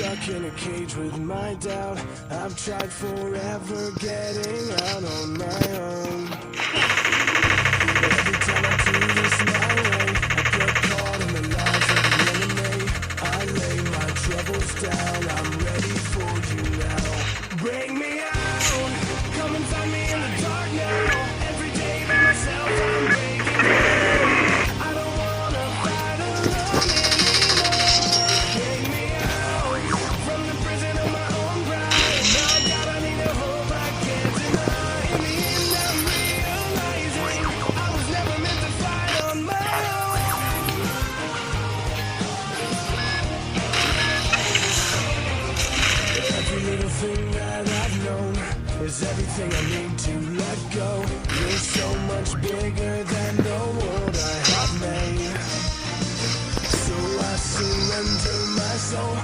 stuck in a cage with my doubt. I've tried forever getting out on my own. Every time I do this my way, I get caught in the lies of the enemy. I lay my troubles down, I'm ready for you now. Bring me out, come and find me in the dark now. Every day by myself I'm breaking down. I don't wanna fight alone anymore. Bring me out from the prison of my own pride. My God, I need a hope I can't deny. In the end I'm realizing I was never meant to fight on my own. Every little thing that I've known is everything I need to let go. You're so much bigger than the world I have made. So I surrender my soul.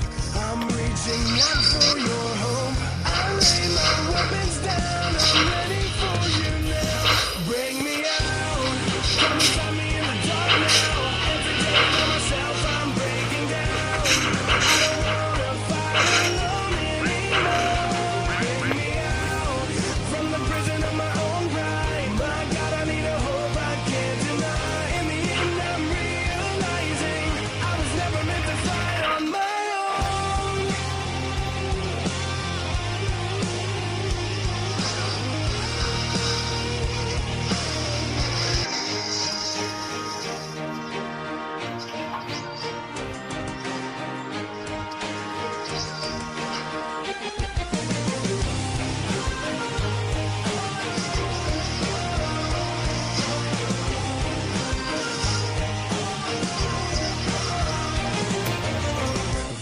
I'm reaching out for your hope. I lay my weapons down. I'm ready for you now. Bring me out. Come and find me in the dark now. Every day by myself I'm breaking down. I don't wanna fight alone anymore. Bring me out from the prison of my own pride. My God, I need a hope I can't deny. In the end I'm realizing I was never meant to fight on my own.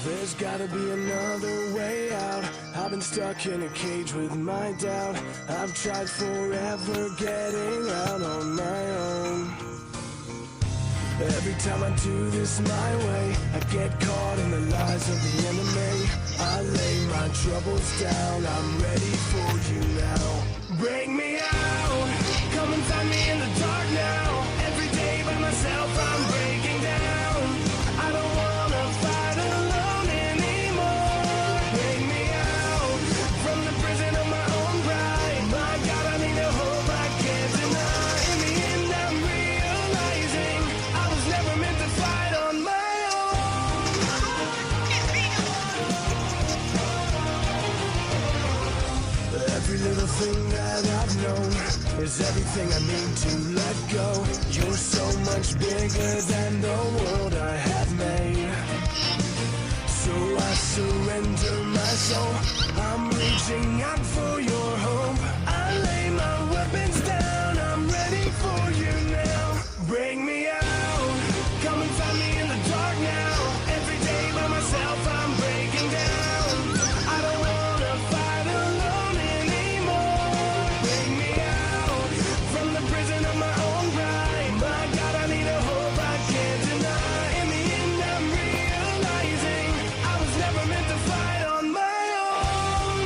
There's gotta be another way out. I've been stuck in a cage with my doubt. I've tried forever getting out on my own. Every time I do this my way, I get caught in the lies of the enemy. I lay my troubles down, I'm ready for you now. Bring me out, come and find me in the dark now. Every day by myself I'm breaking down. I don't wanna fight alone anymore. Bring me out from the prison of my own pride. My God, I need a hope I can't deny. In the end I'm realizing I was never meant to fight on my own. Every little thing that I've known is everything I need to let go. You're so much bigger than the world I have made. So I surrender my soul. I'm reaching out for your hope. I lay my weapons down. I'm ready for you now. Bring me out. Come and find me in the dark now. Every day by myself I'm breaking down. I don't wanna fight alone anymore. Bring me out from the prison of my own pride. My God, I need a hope I can't deny. In the end I'm realizing I was never meant to fight on my own.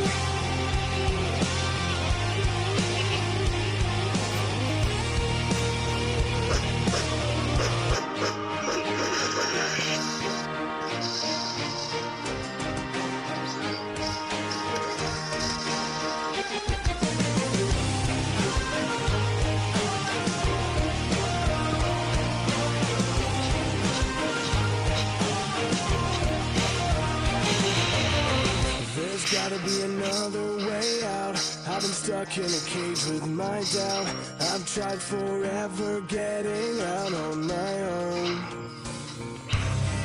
There's gotta be another way out. I've been stuck in a cage with my doubt. I've tried forever getting out on my own.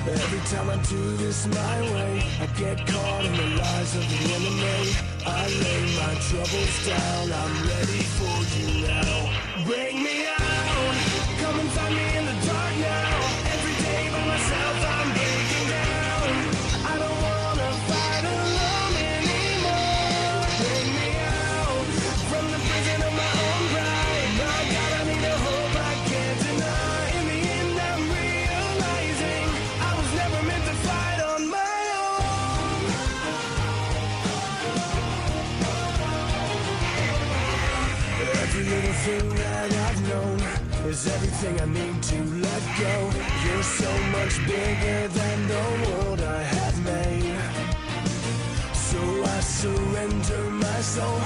Every time I do this my way, I get caught in the lies of the enemy. I lay my troubles down, I'm ready for you now. Bring me out, come and find me in the dark now. Every day by myself I'm breaking down. I don't wanna fight alone anymore. Bring me out from the prison of my own pride. My God, I need a hope I can't deny. In the end I'm realizing I was never meant to fight on my own. Every little thing that I've known is everything I need to let go. You're so much bigger than the world I have made. soul.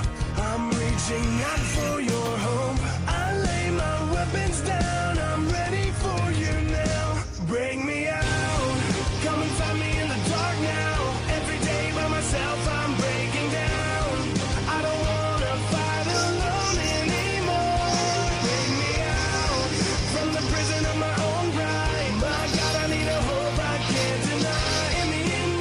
I'm reaching out for your hope. I lay my weapons down, I'm ready for you now. Bring me out, come and find me in the dark now. Every day by myself I'm breaking down. I don't wanna fight alone anymore. Bring me out from the prison of my own pride. My God, I need a hope I can't deny. In the end,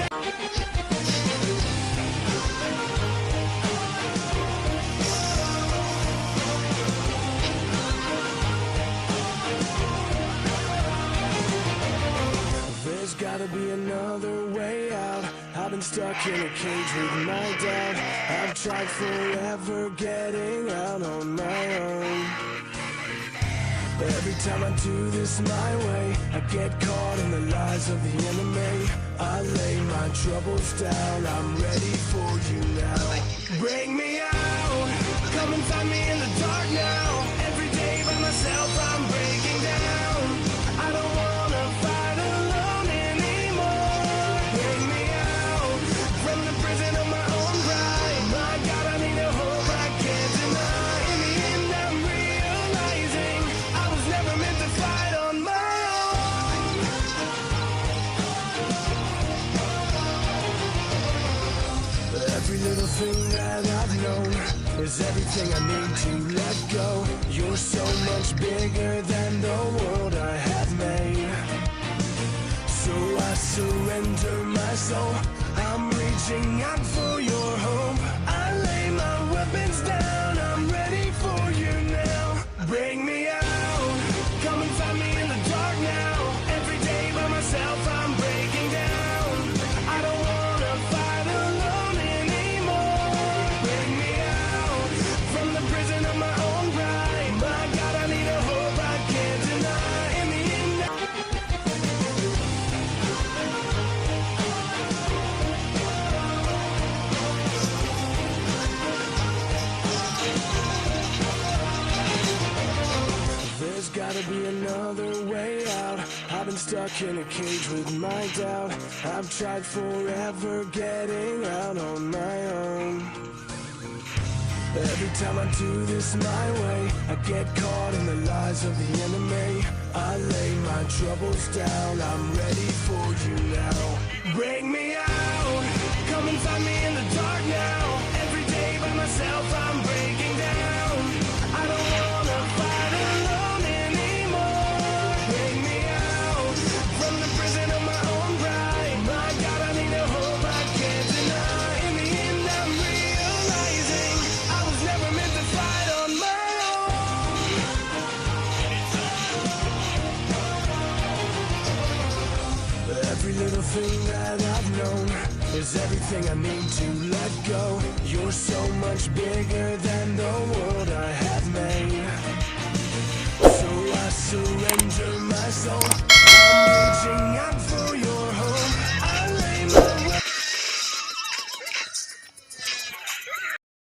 there's gotta be another way out. I've been stuck in a cage with my doubt. I've tried forever getting out on my own. Every time I do this my way, I get caught in the lies of the enemy. I lay my troubles down, I'm ready for you now. Bring me out, come and find me in the dark now. Every day by myself I'm breaking down. I don't wanna fight alone anymore. Bring me out from the prison of my own pride. My God, I need a hope I can't deny. In the end, I'm realizing I was never meant to fight on my own. Every little thing that I've known is everything I need to let go. You're so much bigger than the world I have made. So I surrender my soul. I'm reaching out for your hope. I lay my weapons down, I'm ready for you now. Bring me out, come and find me in the dark now. Every day by myself I'm breaking down. I don't wanna fight alone anymore. Bring me out from the prison of my own pride. My God, I need a hope I can't deny. In the end, there's gotta be another way out. I've been stuck in a cage with my doubt. I've tried forever getting out on my own. Every time I do this my way, I get caught in the lies of the enemy. I lay my troubles down, I'm ready for you now. Bring me out, come and find me in the dark now. Every day by myself I'm breaking down. I don't wanna fight alone anymore. Bring me out from the prison of my own pride. My God, I need a hope I can't deny. In the end, I'm realizing I was never meant to fight on my own. Every little thing that I've known is everything I need to let go. You're so much bigger than the world I have made. So I surrender my soul. I'm reaching out for your